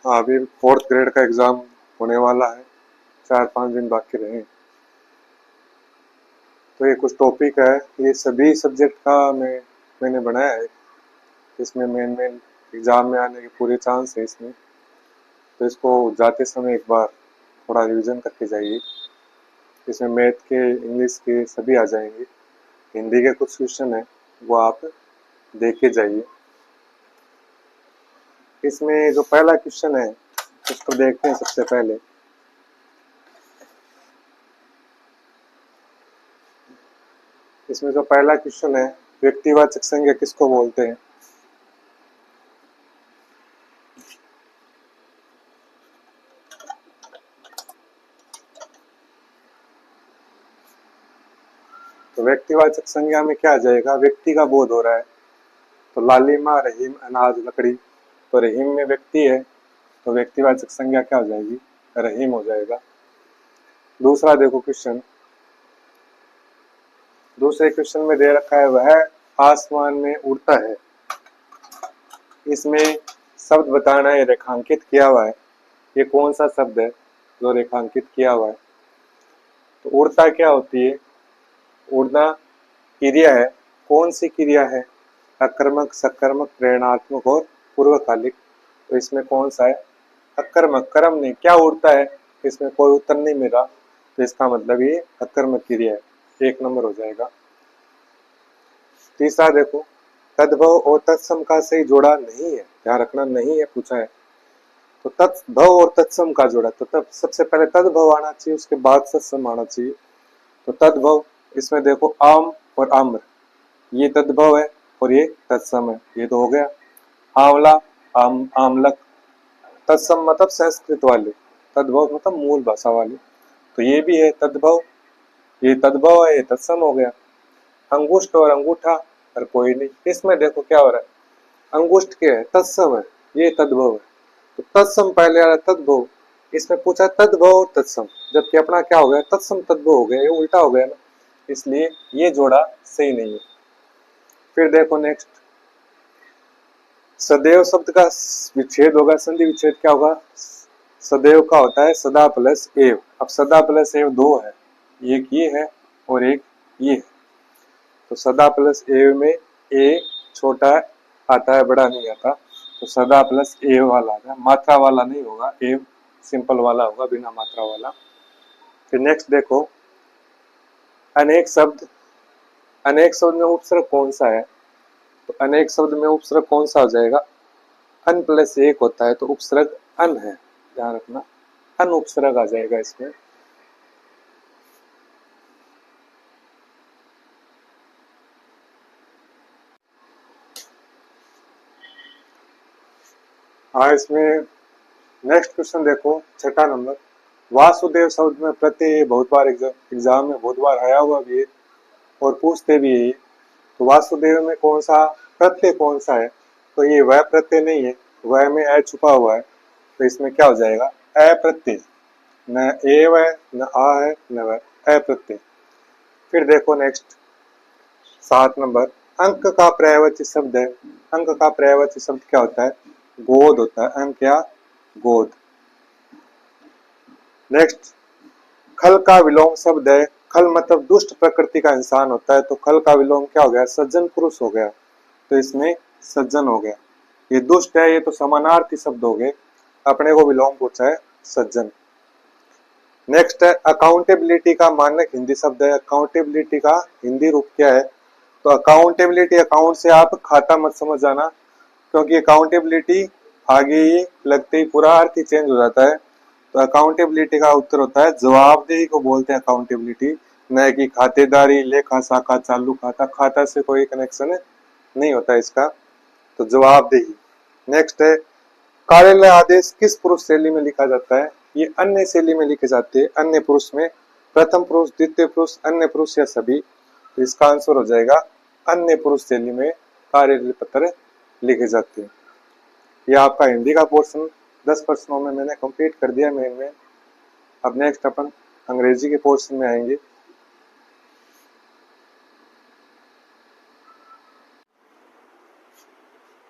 हाँ, अभी 4th grade का एग्ज़ाम होने वाला है, 4-5 दिन बाकी रहे। तो ये कुछ टॉपिक है, ये सभी सब्जेक्ट का मैंने बनाया है। इसमें मेन एग्ज़ाम में आने के पूरे चांस है इसमें। तो इसको जाते समय एक बार थोड़ा रिवीजन करके जाइए। इसमें मैथ के, इंग्लिश के सभी आ जाएंगे। हिंदी के कुछ क्वेश्चन है, वो आप देख के जाइए। इसमें जो पहला क्वेश्चन है उसको देखते हैं सबसे पहले। इसमें जो पहला क्वेश्चन है, व्यक्तिवाचक संज्ञा किसको बोलते हैं? तो व्यक्तिवाचक संज्ञा में क्या आ जाएगा? व्यक्ति का बोध हो रहा है, तो लालिमा रहीम अनाज लकड़ी। तो रहीम में व्यक्ति है, तो व्यक्तिवाचक संज्ञा क्या हो जाएगी? रहीम हो जाएगा। दूसरा देखो क्वेश्चन, दूसरे क्वेश्चन में दे रखा है वह आसमान में उड़ता है। इसमें शब्द बताना है, रेखांकित किया हुआ है। ये कौन सा शब्द है जो रेखांकित किया हुआ है? तो उड़ता क्या होती है? उड़ना क्रिया है। कौन सी क्रिया है? अकर्मक, सकर्मक, प्रेरणात्मक और पूर्वकालिक। तो इसमें कौन सा है? अकर्मक। कर्म नहीं, क्या उड़ता है? इसमें कोई उत्तर नहीं मिला, तो इसका मतलब ये अकर्मक क्रिया है। 1 नंबर हो जाएगा। तीसरा देखो, तद्भव और तत्सम का सही जोड़ा नहीं है। ध्यान रखना, नहीं है पूछा है। तो तद्भव और तत्सम का जोड़ा, तो तब सबसे पहले तद्भव आना चाहिए, उसके बाद तत्सम आना चाहिए। तो तद्भव, इसमें देखो आम और आम्र, ये तद्भव है और ये तत्सम है। ये तो हो गया। आंवला, आमलक। तत्सम मतलब संस्कृत वाले, तद्भव मतलब मूल भाषा वाले। तो ये भी है तद्भव, ये तद्भव है, ये तत्सम हो गया। अंगुष्ठ और अंगूठा, और कोई नहीं। इसमें देखो क्या हो रहा है, अंगुष्ठ क्या है? तत्सम है, ये तद्भव है। तो तत्सम पहले आ रहा है, तद्भव। इसमें पूछा तद्भव और तत्सम, जबकि अपना क्या हो गया? तत्सम तद्भव हो गया, ये उल्टा हो गया ना, इसलिए ये जोड़ा सही नहीं है। फिर देखो नेक्स्ट, सदैव शब्द का विच्छेद होगा, संधि विच्छेद क्या होगा? सदैव का होता है सदा प्लस एव। अब सदा प्लस एव दो है, एक ये है और एक ये है। तो सदा प्लस एव में ए छोटा आता है, बड़ा नहीं आता। तो सदा प्लस एव वाला आता है, मात्रा वाला नहीं होगा, एव सिंपल वाला होगा, बिना मात्रा वाला। फिर नेक्स्ट देखो, अनेक शब्द, अनेक शब्द में उपसर्ग कौन सा है? तो अनेक शब्द में उपसर्ग कौन सा हो जाएगा? अन प्लस एक होता है, तो उपसर्ग अन है, ध्यान रखना, अन उपसर्ग आ जाएगा इसमें। हाँ, इसमें नेक्स्ट क्वेश्चन देखो, छठा नंबर, वासुदेव शब्द में प्रत्यय बहुत बार एग्जाम में बहुत बार आया हुआ भी है और पूछते भी है। तो वासुदेव में कौन सा प्रत्यय कौन सा है? तो ये वह प्रत्यय नहीं है, वह में अ छुपा हुआ है। तो इसमें क्या हो जाएगा? अप्रत्यय। न एव है, न आ है, न वह, अप्रत्यय। फिर देखो नेक्स्ट 7 नंबर, अंक का पर्यायवाची शब्द है। अंक का पर्यायवाची शब्द क्या होता है? गोद होता है, अंक या गोद। नेक्स्ट, खल का विलोम शब्द है। खल मतलब दुष्ट प्रकृति का इंसान होता है, तो खल का विलोम क्या हो गया? सज्जन पुरुष हो गया। तो इसमें सज्जन हो गया। ये दुष्ट है, ये तो समानार्थी शब्द हो गए, अपने को विलोम पूछा है सज्जन। नेक्स्ट है, अकाउंटेबिलिटी का मानक हिंदी शब्द है। अकाउंटेबिलिटी का हिंदी रूप क्या है? तो अकाउंटेबिलिटी, अकाउंट से आप खाता मत समझ जाना, क्योंकि अकाउंटेबिलिटी आगे ही लगते ही पूरा अर्थ ही चेंज हो जाता है। तो अकाउंटेबिलिटी का उत्तर होता है जवाबदेही को बोलते हैं अकाउंटेबिलिटी, न कि खातेदारी, लेखा, शाखा, चालू खाता। खाता से कोई कनेक्शन नहीं होता इसका, तो जवाबदेही। नेक्स्ट है, कार्यालय आदेश किस पुरुष शैली में लिखा जाता है? ये अन्य शैली में लिखे जाते हैं। अन्य पुरुष में प्रथम पुरुष, द्वितीय पुरुष, अन्य पुरुष या सभी। तो इसका आंसर हो जाएगा अन्य पुरुष शैली में कार्यालय पत्र लिखे जाते हैं। यह आपका हिंदी का पोर्शन 10 प्रश्नों में मैंने कंप्लीट कर दिया मेन में। अब नेक्स्ट अपन अंग्रेजी के पोर्शन में आएंगे।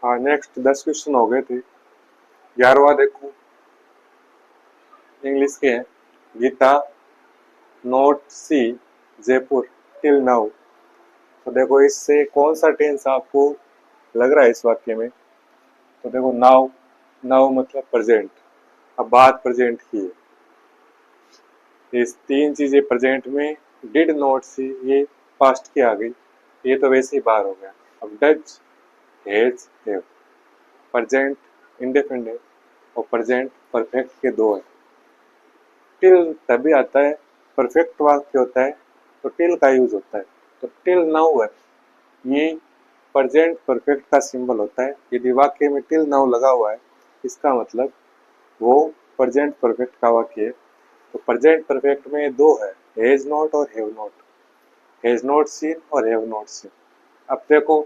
हाँ, नेक्स्ट 10 क्वेश्चन हो गए थे। 11वां देखो, इंग्लिश के हैं, गीता नोट सी जयपुर टिल नाउ। तो देखो इससे कौन सा टेंस आपको लग रहा है इस वाक्य में? तो देखो नाउ, नाउ मतलब प्रेजेंट, अब बात प्रेजेंट की है। इस तीन चीजें प्रेजेंट में, डिड नॉट सी ये पास्ट की आ गई, ये तो वैसे ही बाहर हो गया। अब does, has, have, present indefinite और प्रेजेंट परफेक्ट के दो है। टिल तभी आता है, परफेक्ट वाक्य होता है तो टिल का यूज होता है। तो टिल नाउ है, ये प्रेजेंट परफेक्ट का सिंबल होता है। यदि वाक्य में टिल नाउ लगा हुआ है इसका मतलब वो प्रेजेंट परफेक्ट का वाक्य है। तो प्रेजेंट परफेक्ट में दो है, हैज नॉट और have not, has not seen और हैव नॉट सीन। अब देखो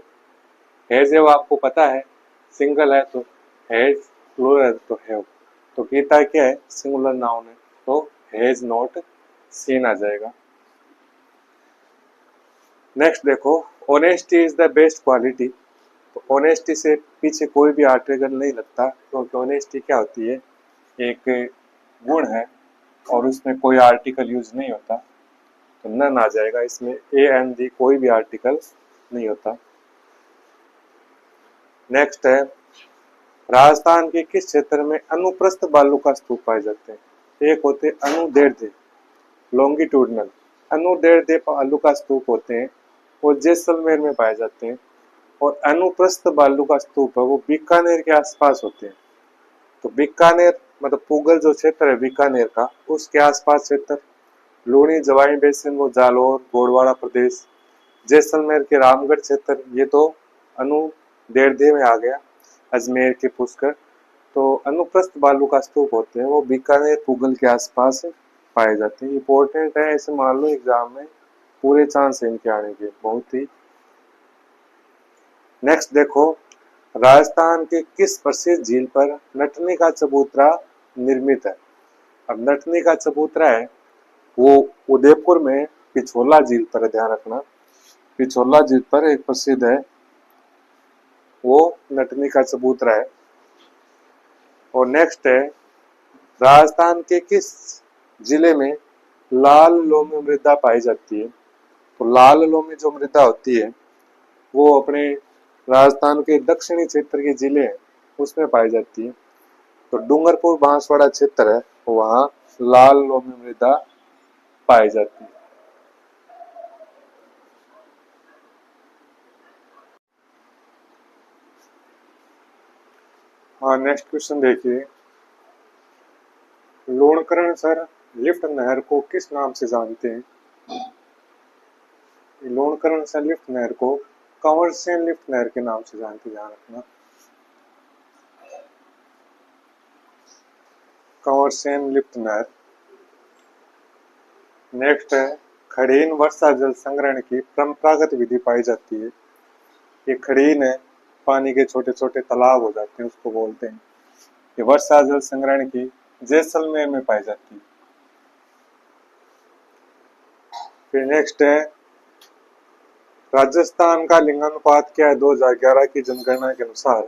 हैज हैव आपको पता है सिंगल है तो हैज, प्लूरल तो हैव। तो गीता क्या है? सिंगुलर नाउन है तो हैज नॉट सीन आ जाएगा। नेक्स्ट देखो, honesty is the best quality. तो ऑनेस्टी से पीछे कोई भी आर्टिकल नहीं लगता क्योंकि ऑनेस्टी क्या होती है? एक गुण है और उसमें कोई आर्टिकल यूज नहीं होता, तो नन आ जाएगा। इसमें ए एन डी कोई भी आर्टिकल नहीं होता। नेक्स्ट है, राजस्थान के किस क्षेत्र में अनुप्रस्थ बालू का स्तूप पाए जाते हैं? एक होते अनुदैर्ध्य लॉन्गिट्यूडनल, अनुदैर्ध्य बालू का स्तूप होते हैं वो जैसलमेर में पाए जाते हैं। और अनुप्रस्थ बालू का स्तूप है वो बीकानेर के आसपास होते हैं। तो बीकानेर मतलब पूगल जो क्षेत्र है बीकानेर का, उसके आसपास क्षेत्र, लूणी जवाई बेसिन वो जालोर गोडवाड़ा प्रदेश, जैसलमेर के रामगढ़ क्षेत्र ये तो अनुदैर्ध्य में आ गया, अजमेर के पुष्कर। तो अनुप्रस्थ बालू का स्तूप होते हैं वो बीकानेर पूगल के आसपास पाए जाते हैं। इंपॉर्टेंट है, ऐसे मान लो एग्जाम में पूरे चांस है इनके आने के, बहुत ही। नेक्स्ट देखो, राजस्थान के किस प्रसिद्ध झील पर नटनी का चबूतरा निर्मित है? अब नटनी का चबूतरा है वो उदयपुर में पिछोला झील पर है, ध्यान रखना। पिछोला झील पर एक प्रसिद्ध है वो नटनी का चबूतरा है। और नेक्स्ट है, राजस्थान के किस जिले में लाल लोमी मृदा पाई जाती है? तो लाल लोमी जो मृदा होती है वो अपने राजस्थान के दक्षिणी क्षेत्र के जिले हैं उसमें पाई जाती है। तो डूंगरपुर बांसवाड़ा क्षेत्र है वहां लाल लोमी मृदा पाई जाती है। हाँ, नेक्स्ट क्वेश्चन देखिए, लोणकरण सर लिफ्ट नहर को किस नाम से जानते हैं? लोणकरण सर लिफ्ट नहर को कंवरसेन लिफ्ट नहर के नाम से जानते, ध्यान रखना। कंवरसेन लिफ्ट नहर। नेक्स्ट है, खड़ीन वर्षा जल संग्रहण की परंपरागत विधि पाई जाती है। ये खड़ीन है, पानी के छोटे छोटे तालाब हो जाते हैं उसको बोलते हैं। ये वर्षा जल संग्रहण की जैसलमेर में पाई जाती है। फिर नेक्स्ट है, राजस्थान का लिंगानुपात क्या है 2011 की जनगणना के अनुसार?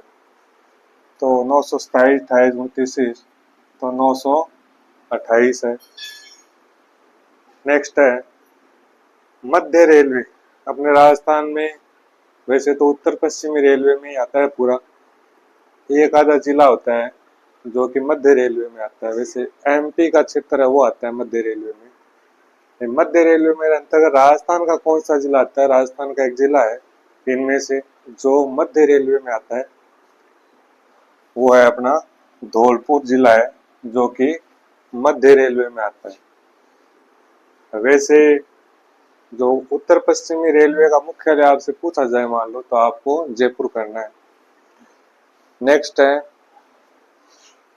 तो 927, 28, 29, तो 928 है। नेक्स्ट है, मध्य रेलवे अपने राजस्थान में वैसे तो उत्तर पश्चिमी रेलवे में ही आता है पूरा, एक आधा जिला होता है जो कि मध्य रेलवे में आता है। वैसे एमपी का क्षेत्र है वो आता है मध्य रेलवे में। मध्य रेलवे में अंतर्गत राजस्थान का कौन सा जिला आता है? राजस्थान का एक जिला है इनमें से जो मध्य रेलवे में आता है वो है अपना धौलपुर जिला है जो कि मध्य रेलवे में आता है। वैसे जो उत्तर पश्चिमी रेलवे का मुख्यालय आपसे पूछा जाए मान लो तो आपको जयपुर करना है। नेक्स्ट है,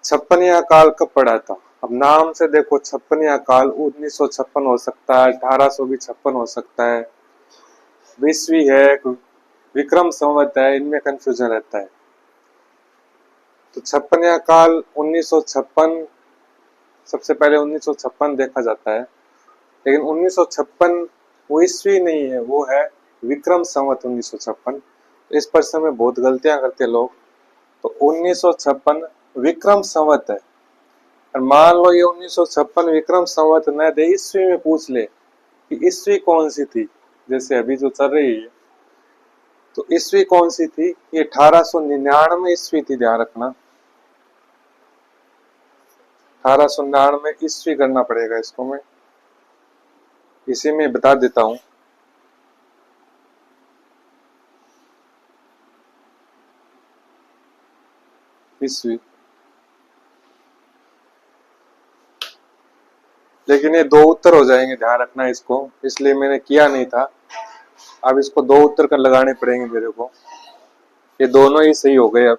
छप्पनिया काल कब पड़ा था? अब नाम से देखो छप्पनिया काल 1956 हो सकता है, 1800 भी 56 हो सकता है, 20वीं है, विक्रम संवत है, इनमें कंफ्यूजन रहता है। तो छप्पनिया काल 1956, सबसे पहले 1956 देखा जाता है, लेकिन 1956 वो ईस्वी नहीं है, वो है विक्रम संवत 1956। इस प्रश्न में बहुत गलतियां करते लोग। तो 1956 विक्रम संवत है और मान लो ये 1956 विक्रम संवत न दे, ईस्वी में पूछ ले कि ईस्वी कौन सी थी, जैसे अभी जो चल रही है तो ईस्वी कौन सी थी, ये 1899 ईस्वी थी, ध्यान रखना 1899 ईस्वी करना पड़ेगा इसको, मैं इसी में बता देता हूं। ईस्वी, लेकिन ये दो उत्तर हो जाएंगे, ध्यान रखना इसको, इसलिए मैंने किया नहीं था। अब इसको दो उत्तर कर लगाने पड़ेंगे मेरे को, ये दोनों ही सही हो गए। अब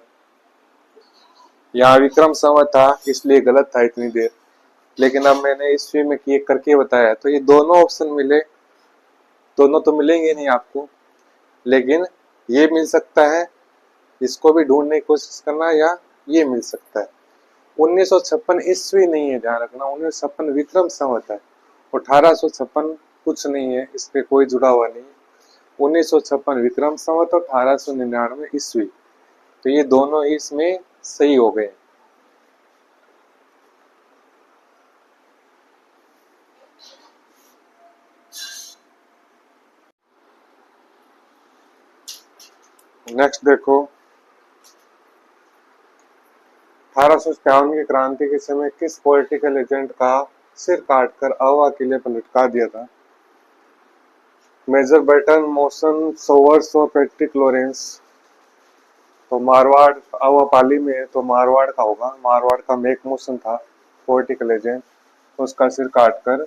यहाँ विक्रम संवत था इसलिए गलत था इतनी देर, लेकिन अब मैंने ईस्वी में किए करके बताया, तो ये दोनों ऑप्शन मिले, दोनों तो मिलेंगे नहीं आपको, लेकिन ये मिल सकता है, इसको भी ढूंढने की कोशिश करना, या ये मिल सकता है। 1956 ईस्वी नहीं है, ध्यान रखना 1956 विक्रम संवत है, 1856 कुछ नहीं है, इसके कोई जुड़ा हुआ नहीं है। 1956 विक्रम संवत और 1899 ईस्वी, तो ये दोनों ही इसमें सही हो गए। नेक्स्ट देखो, 1857 की क्रांति के समय किस पॉलिटिकल एजेंट का सिर काटकर अवा किले पर लटका दिया था? मेजर बर्टन, मोशन, सोवर्स और पैट्रिक लॉरेंस। तो मारवाड़, अवा पाली में है तो मारवाड़ का होगा, मारवाड़ का मेक मोशन था पॉलिटिकल एजेंट, तो उसका सिर काटकर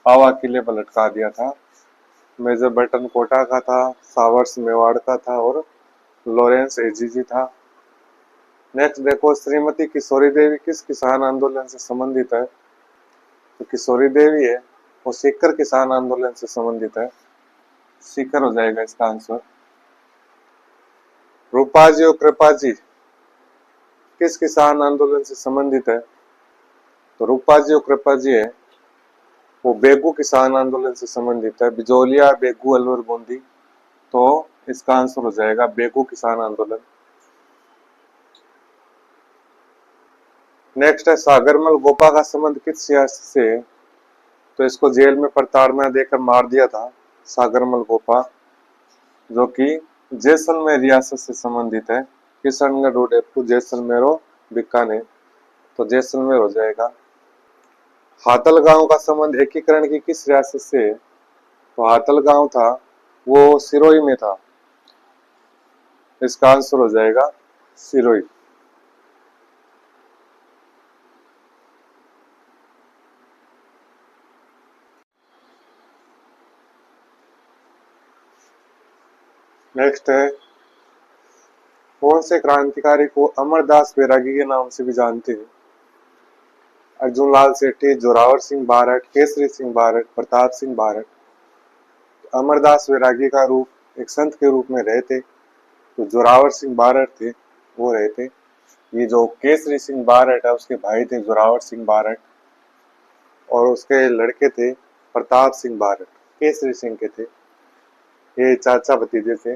आवा किले पर लटका दिया था। मेजर बर्टन कोटा का था, सावर्स मेवाड़ का था और लॉरेंस एजीजी था। नेक्स्ट देखो, श्रीमती किशोरी देवी किस किसान आंदोलन से संबंधित है? तो किशोरी देवी है वो सीकर किसान आंदोलन से संबंधित है, सीकर हो जाएगा इसका आंसर। रूपाजी और कृपाजी किस किसान आंदोलन से संबंधित है? तो रूपाजी और कृपाजी है वो बेगू किसान आंदोलन से संबंधित है, बिजोलिया, बेगू, अलवर, बूंदी, तो इसका आंसर हो जाएगा बेगू किसान आंदोलन। नेक्स्ट है, सागरमल गोपा का संबंध किस सियासत से है? तो इसको जेल में प्रताड़ना देकर मार दिया था सागरमल गोपा, जो कि जैसलमेर रियासत से संबंधित है, किशनगढ़, उदयपुर, जैसलमेर और बीकानेर, तो जैसलमेर हो जाएगा। हातल गांव का संबंध एकीकरण की किस रियासत से है? तो हातल गांव था वो सिरोही में था, इसका आंसर हो जाएगा सिरोही। नेक्स्ट है, कौन से क्रांतिकारी को अमरदास बैरागी के नाम से भी जानते हैं? अर्जुन लाल सेठी, जोरावर सिंह बारट, केसरी सिंह बारट, प्रताप सिंह बारट। अमरदास बैरागी का रूप एक संत के रूप में रहे थे, तो जोरावर सिंह बारट थे वो रहे थे। ये जो केसरी सिंह बारट है उसके भाई थे जोरावर सिंह बारट, और उसके लड़के थे प्रताप सिंह बारट, केसरी सिंह के थे, ये चाचा भतीजे थे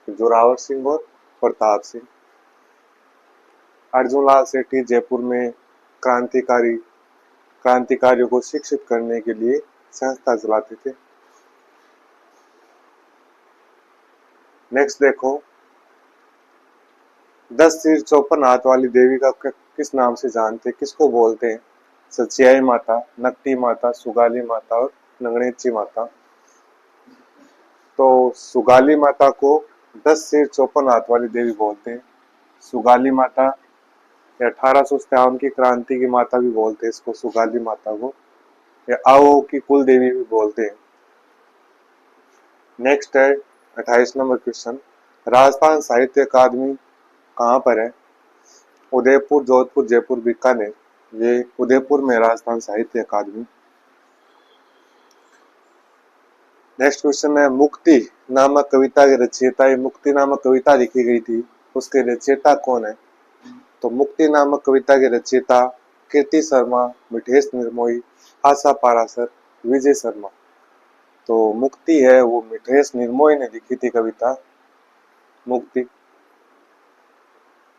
जोरावर सिंह और प्रताप सिंह। अर्जुन लाल सेठी जयपुर में क्रांतिकारियों को शिक्षित करने के लिए संस्था चलाते थे। नेक्स्ट देखो, 10 सिर 54 हाथ वाली देवी का किस नाम से जानते, किसको बोलते हैं? सचियाई माता, नकटी माता, सुगाली माता और नंगनेची माता। तो सुगाली माता को 10 सिर 54 हाथ वाली देवी बोलते हैं। सुगाली माता, 1857 की क्रांति की माता भी बोलते हैं इसको, सुगाली माता को, या आओ की कुल देवी भी बोलते हैं। नेक्स्ट है 28 नंबर क्वेश्चन, राजस्थान साहित्य अकादमी कहाँ पर है? उदयपुर, जोधपुर, जयपुर, बीकानेर। ये उदयपुर में राजस्थान साहित्य अकादमी। नेक्स्ट क्वेश्चन है, मुक्ति नामक कविता के रचयिता, ये मुक्ति नामक कविता लिखी गई थी उसके रचयिता कौन है? तो मुक्ति नामक कविता के रचयिता कीर्ति शर्मा, मिठेश निर्मोही, आशा पारासर, विजय शर्मा। तो मुक्ति है वो मिठेश निर्मोही ने लिखी थी कविता मुक्ति।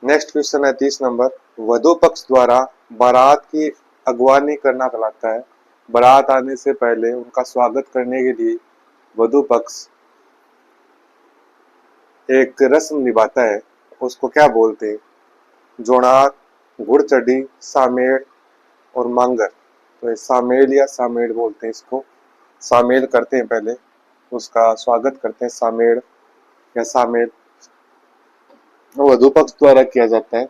नेक्स्ट क्वेश्चन है 30 नंबर। वधु पक्ष द्वारा बारात की अगवानी करना कहलाता है। बारात आने से पहले उनका स्वागत करने के लिए वधु पक्ष एक रस्म निभाता है, उसको क्या बोलते हैं? जोड़ात, घुड़चढ़ी, सामेड़ और मांगर। तो ये सामेल या सामेड़ बोलते हैं इसको। सामेल करते हैं पहले, उसका स्वागत करते हैं सामेड़ या सामेल, वधु पक्ष द्वारा किया जाता है।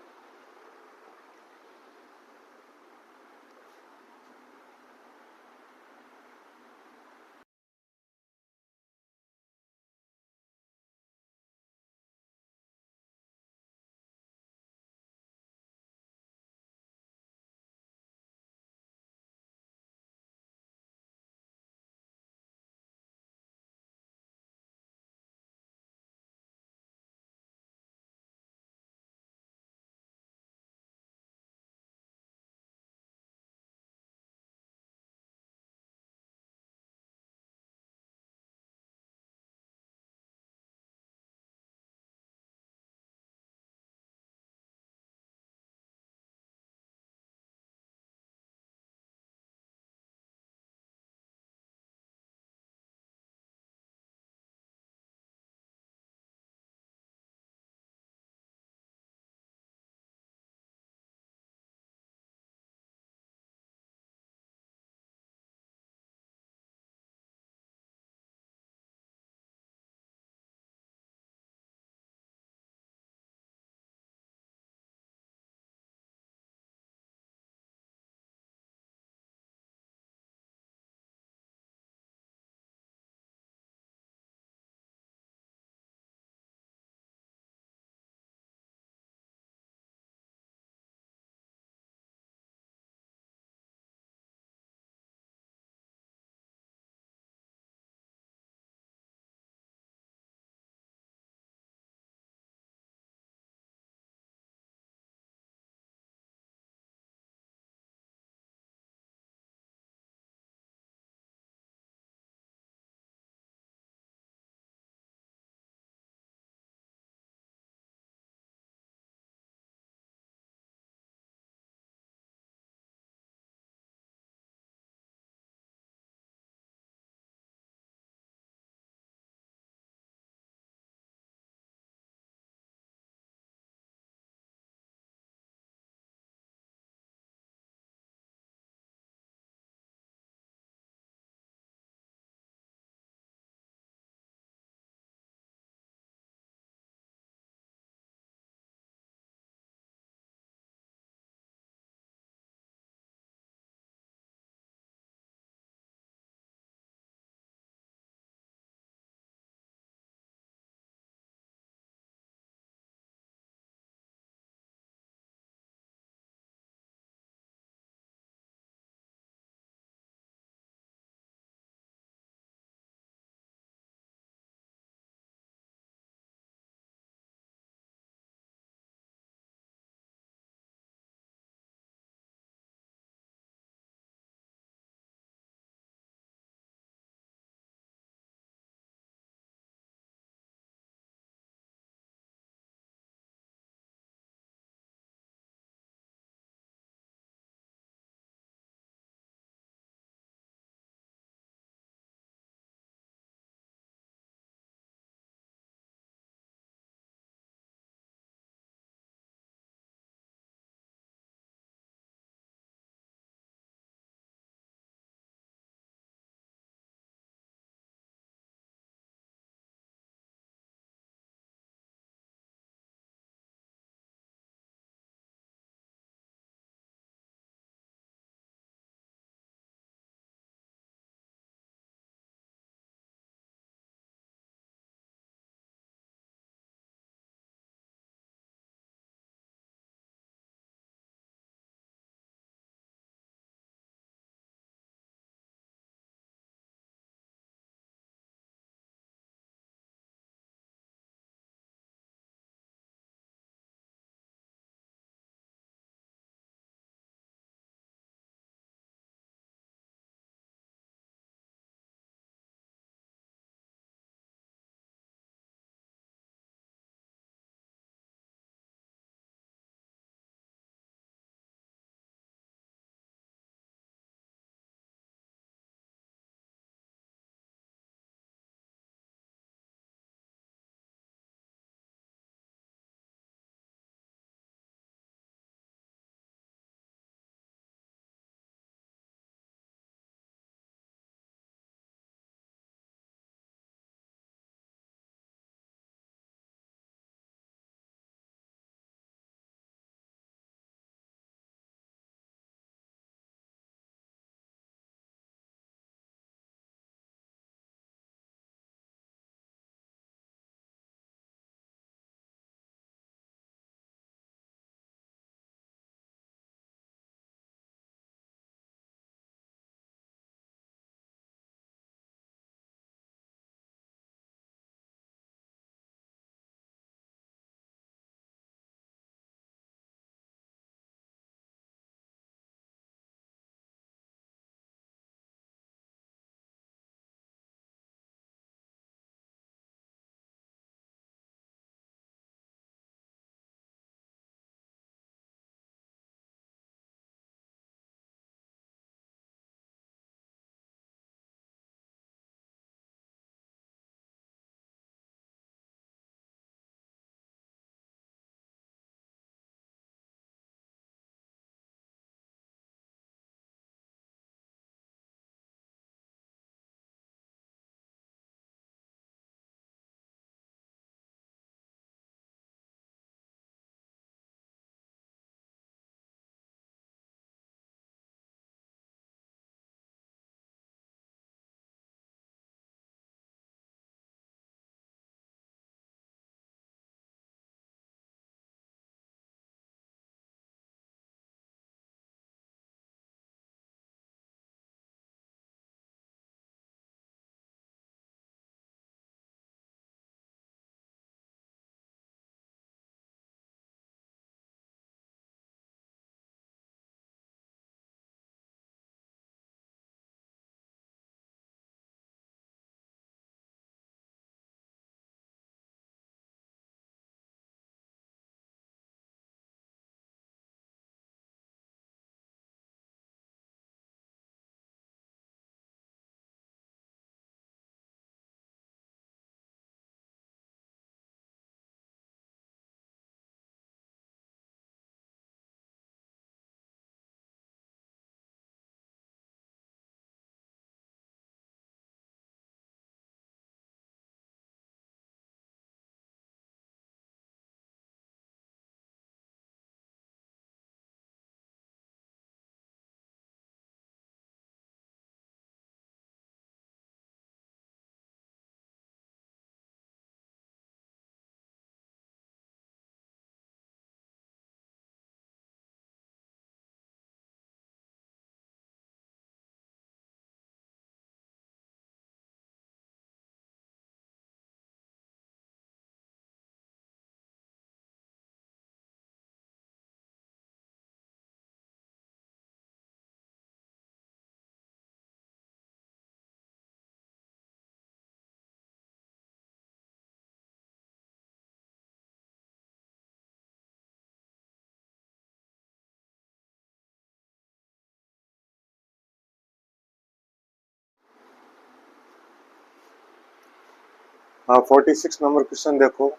हाँ 46 नंबर क्वेश्चन देखो,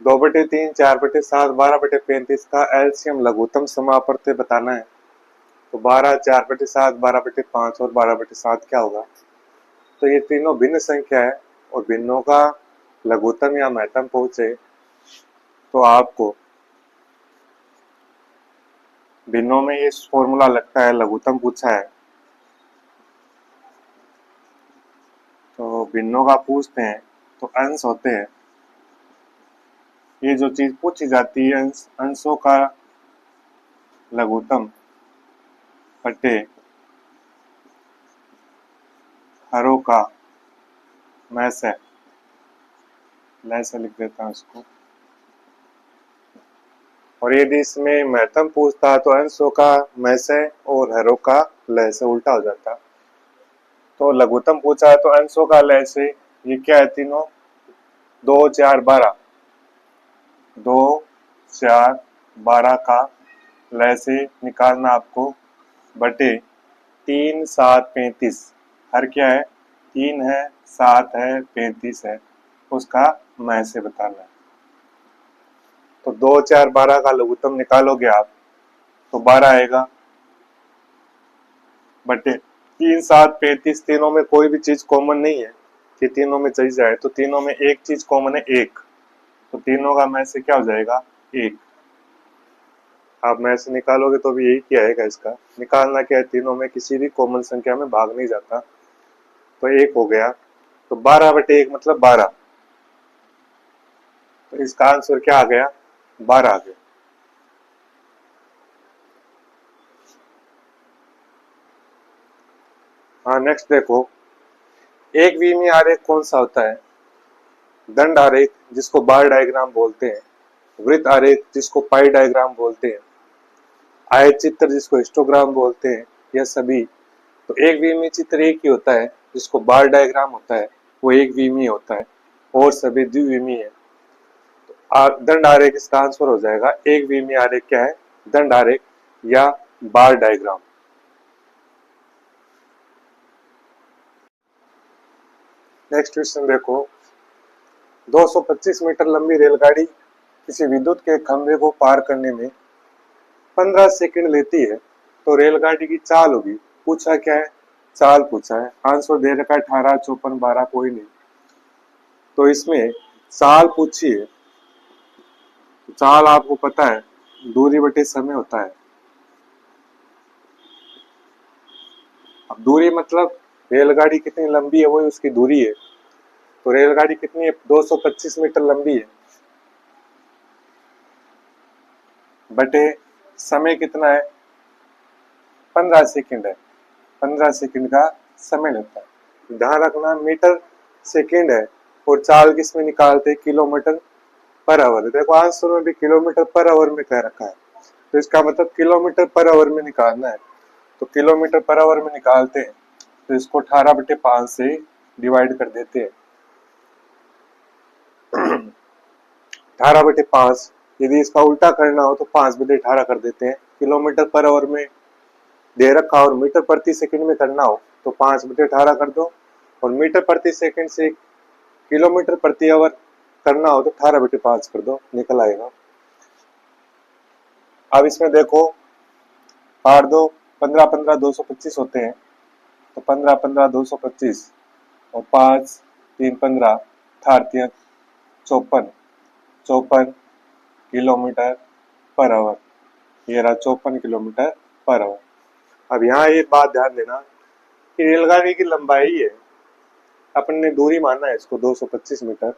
2/3, 4/7, 12/35 का एलसीएम लघुत्तम समापवर्ती बताना है। तो 12, 4/7, 12/5 और 12/7 क्या होगा? तो ये तीनों भिन्न संख्या है और भिन्नों का लघुत्तम या महत्तम पहुंचे तो आपको भिन्नों में ये फॉर्मूला लगता है, लघुत्तम पूछा है तो भिन्नों का पूछते हैं तो अंश होते हैं। ये जो चीज पूछी जाती है अंशों का लघुत्तम बटे हरों का मैं से लिख देता हूँ इसको। और यदि इसमें महत्तम पूछता तो अंशों का मैं से और हरों का लय से उल्टा हो जाता। तो लघुत्तम पूछा है तो अंशों का लय से ये क्या है तीनों, 2, 4, 12, 2, 4, 12 का लय से निकालना आपको बटे 3, 7, 35। हर क्या है? 3 है, 7 है, 35 है, उसका मैं से बताना है। तो 2, 4, 12 का लघुत्तम निकालोगे आप तो 12 आएगा बटे 3, 7, 35। तीनों में कोई भी चीज कॉमन नहीं है कि तीनों में चली जाए, तो तीनों में एक चीज कॉमन है, एक। तो तीनों का मैं से क्या हो जाएगा? एक। आप में से निकालोगे तो भी यही क्या आएगा, इसका निकालना क्या है, तीनों में किसी भी कॉमन संख्या में भाग नहीं जाता, तो एक हो गया। तो 12/1 मतलब 12, तो इसका आंसर क्या आ गया? 12 आ गया। हाँ नेक्स्ट देखो, एक विमीय आरेख कौन सा होता है? दंड आरेख जिसको बार डायग्राम बोलते हैं, वृत्त आरेख जिसको पाई डायग्राम बोलते हैं, आयत चित्र जिसको हिस्टोग्राम बोलते हैं, यह सभी। तो एक विमीय चित्र एक ही होता है, जिसको बार डायग्राम होता है वो एक विमीय होता है, और सभी द्विविमीय है। दंड आरेख इसका आंसर हो जाएगा। एक विमीय आरेख क्या है? दंड आरेख या बार डायग्राम। नेक्स्ट क्वेश्चन देखो, 225 मीटर लंबी रेलगाड़ी किसी विद्युत के खंभे को पार करने में 15 सेकंड लेती है, तो रेलगाड़ी की चाल होगी। पूछा क्या है? चाल पूछा है। आंसर दे रखा है 18, 54, 12, कोई नहीं। तो इसमें चाल पूछी है, चाल आपको पता है दूरी बटे समय होता है। अब दूरी मतलब रेलगाड़ी कितनी लंबी है वही उसकी दूरी है। तो रेलगाड़ी कितनी है? 225 मीटर लंबी है, बटे समय कितना है? 15 सेकंड है। 15 सेकंड का समय लगता है। ध्यान रखना मीटर सेकंड है और चाल किसमें निकालते? Kilometre per hour. देखो आंसर में भी किलोमीटर पर आवर में कह रखा है, तो इसका मतलब किलोमीटर पर आवर में निकालना है। तो किलोमीटर पर आवर में निकालते हैं तो इसको 18/5 से डिवाइड कर देते हैं। 18/5, यदि इसका उल्टा करना हो तो 5/18 कर देते हैं। किलोमीटर पर आवर में दे रखा और मीटर प्रति सेकंड में करना हो तो 5/18 कर दो, और मीटर प्रति सेकंड से किलोमीटर प्रति आवर करना हो तो 18/5 कर दो, निकल आएगा। अब इसमें देखो पार दो, 15, 15, 225 होते हैं, तो 15, 15, 225 और 5, 3, 15, 18, 54, 54 किलोमीटर पर आवर। ये रहा 54 किलोमीटर पर आवर। अब यहाँ एक बात ध्यान देना कि रेलगाड़ी की लंबाई है, अपन ने दूरी माना है इसको 225 मीटर।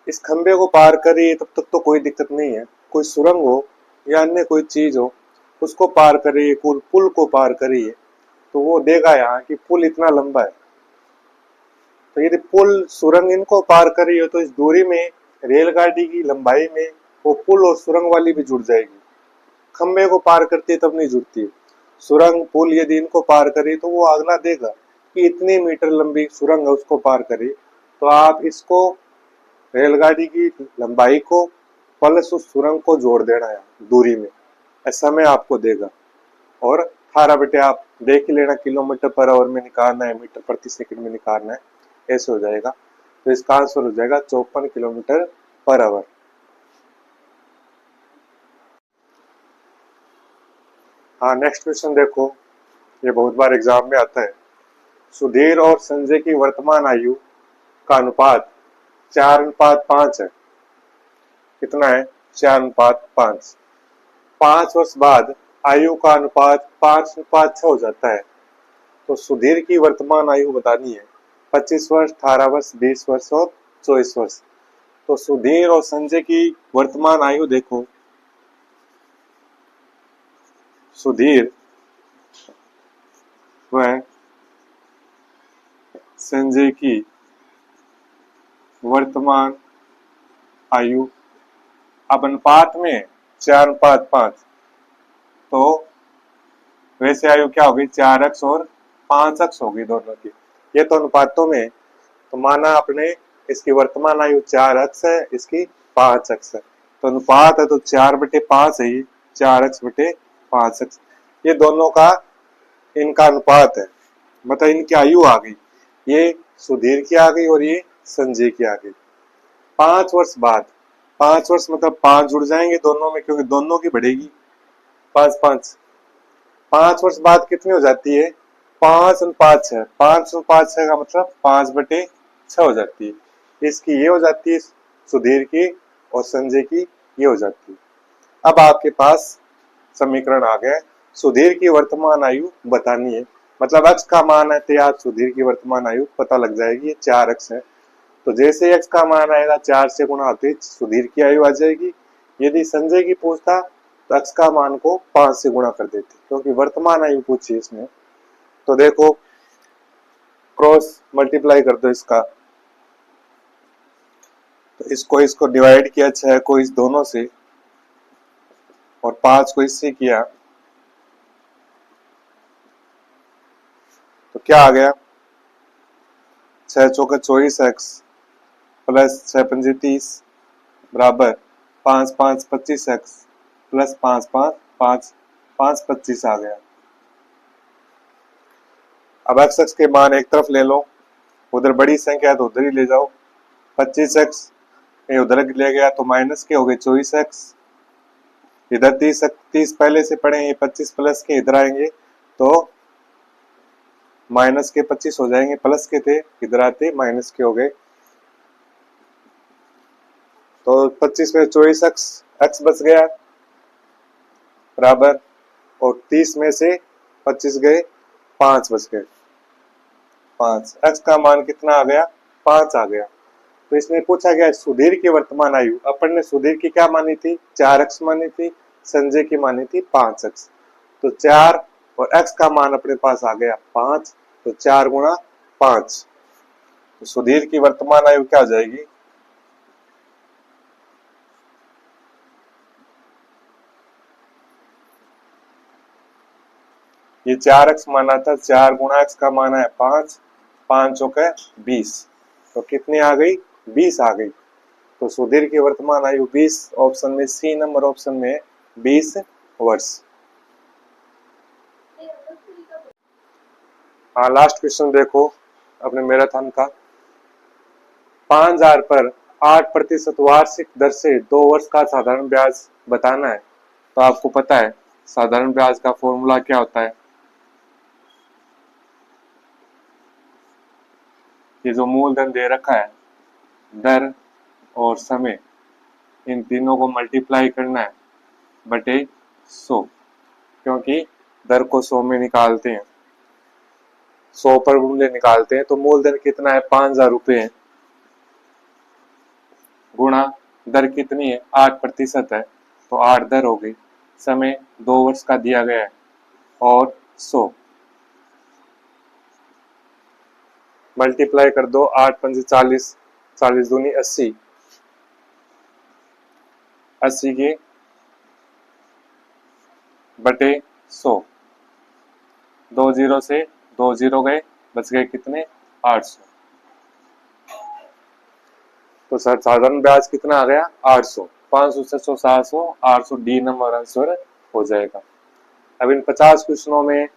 इस खंबे को पार करिए तब तक तो कोई दिक्कत नहीं है, कोई सुरंग हो या अन्य कोई चीज हो उसको पार करिए, पुल को पार करिए, तो वो देगा यहाँ कि पुल इतना लंबा है। तो यदि पुल सुरंग इनको पार कर रही हो तो इस दूरी में रेलगाड़ी की लंबाई में वो पुल और सुरंग वाली भी जुड़ जाएगी। खंबे को पार करती है तब नहीं जुड़ती है। सुरंग पुल यदि इनको पार करे तो वो अगला देगा कि इतनी मीटर लंबी सुरंग है उसको पार करे, तो आप इसको रेलगाड़ी की लंबाई को प्लस उस सुरंग को जोड़ देना है दूरी में, ऐसा में आपको देगा। और 18 बटे आप देख ही लेना, किलोमीटर पर आवर में निकालना है, मीटर प्रति सेकंड में निकालना है, ऐसे हो जाएगा। तो इसका आंसर हो जाएगा 54 किलोमीटर पर आवर। हाँ, नेक्स्ट क्वेश्चन देखो, ये बहुत बार एग्जाम में आता है। सुधीर और संजय की वर्तमान आयु का अनुपात 4:5 है। कितना है? 4:5। 5 वर्ष बाद आयु का अनुपात 5:6 हो जाता है। तो सुधीर की वर्तमान आयु बतानी है। 25 वर्ष, 18 वर्ष, 20 वर्ष और 24 वर्ष। तो सुधीर और संजय की वर्तमान आयु देखो। सुधीर व संजय की वर्तमान आयु अब अनुपात में 4:5। तो वैसे आयु क्या होगी? 4x और 5x होगी दोनों की। ये तो अनुपातों में, तो माना आपने इसकी वर्तमान आयु 4x है, इसकी 5x है। तो अनुपात है तो 4/5 है, 4x/5x। ये दोनों का इनका अनुपात है, मतलब इनकी आयु आ गई। ये सुधीर की आ गई और ये संजय की आ गई। 5 वर्ष बाद, 5 वर्ष मतलब 5 जुड़ जाएंगे दोनों में, क्योंकि दोनों की बढ़ेगी 5-5। 5 वर्ष बाद कितनी हो जाती है? 5:5 है। 5:5 का मतलब 5/6 हो जाती है। इसकी ये हो जाती है सुधीर की, और संजय की ये हो जाती है। अब आपके पास समीकरण आ गया। सुधीर की वर्तमान आयु बतानी है, मतलब x का मान है तो आप सुधीर की वर्तमान आयु पता लग जाएगी। ये 4x है, तो जैसे x का मान आएगा 4 से गुणा होते सुधीर की आयु आ जाएगी। यदि संजय की पूछता तो x का मान को 5 से गुणा कर देते, क्योंकि वर्तमान आयु पूछी इसमें। तो देखो, क्रॉस मल्टीप्लाई कर दो इसका। तो इसको डिवाइड किया 6 को इस दोनों से, और 5 को इससे किया, तो क्या आ गया? 6×4 = 24x प्लस 6×5 = 30 बराबर 5×5 = 25x प्लस 5×5 = 5 25 आ गया। अब x के मान एक तरफ ले लो, उधर बड़ी संख्या है तो उधर ही ले जाओ। 25x ये उधर ले गया तो माइनस के हो गए 24x। इधर 30 पहले से पढ़े, ये 25 प्लस के इधर आएंगे तो माइनस के 25 हो जाएंगे, प्लस के थे इधर आते माइनस के हो गए। तो 25 में 24x x बच गया बराबर, और 30 में से 25 गए, 5 बच गए। 5 x का मान कितना आ गया? 5 आ गया। तो इसमें पूछा गया सुधीर की वर्तमान आयु। अपन ने सुधीर की क्या मानी थी? 4x मानी थी। संजय की मानी थी 5x। तो 4 और x का मान अपने पास आ गया 5। तो 4 × 5, तो सुधीर की वर्तमान आयु क्या हो जाएगी? ये 4x माना था, 4 × x का मान है 5, 5 × 20, तो कितनी आ गई? 20 आ गई। तो सुधीर की वर्तमान आयु 20, ऑप्शन में सी नंबर ऑप्शन में 20 वर्ष। हाँ, लास्ट क्वेश्चन देखो अपने मैराथन का। 5,000 पर 8% वार्षिक दर से 2 वर्ष का साधारण ब्याज बताना है। तो आपको पता है साधारण ब्याज का फॉर्मूला क्या होता है? ये जो मूलधन दे रखा है, दर और समय, इन तीनों को मल्टीप्लाई करना है बटे 100, क्योंकि दर को 100 में निकालते हैं, 100 पर मूल्य निकालते हैं। तो मूलधन कितना है? 5,000 रुपये है, गुणा दर कितनी है? 8% है, तो 8 दर हो गई। समय 2 वर्ष का दिया गया है, और 100 मल्टीप्लाई कर दो। 8×5 = 40, 40 दूनी 80, 80 के बटे 100, 2 0 से 2 0 गए, बच गए कितने? 800। तो साधारण ब्याज कितना आ गया? 800। 500, 600, 700, 800 डी नंबर आंसर हो जाएगा। अब इन 50 क्वेश्चनों में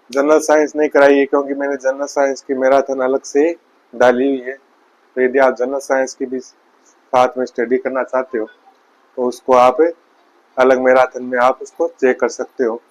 जनरल साइंस नहीं कराई है क्योंकि मैंने जनरल साइंस की मैराथन अलग से डाली हुई है। तो यदि आप जनरल साइंस की भी साथ में स्टडी करना चाहते हो तो उसको आप अलग मैराथन में आप उसको चेक कर सकते हो।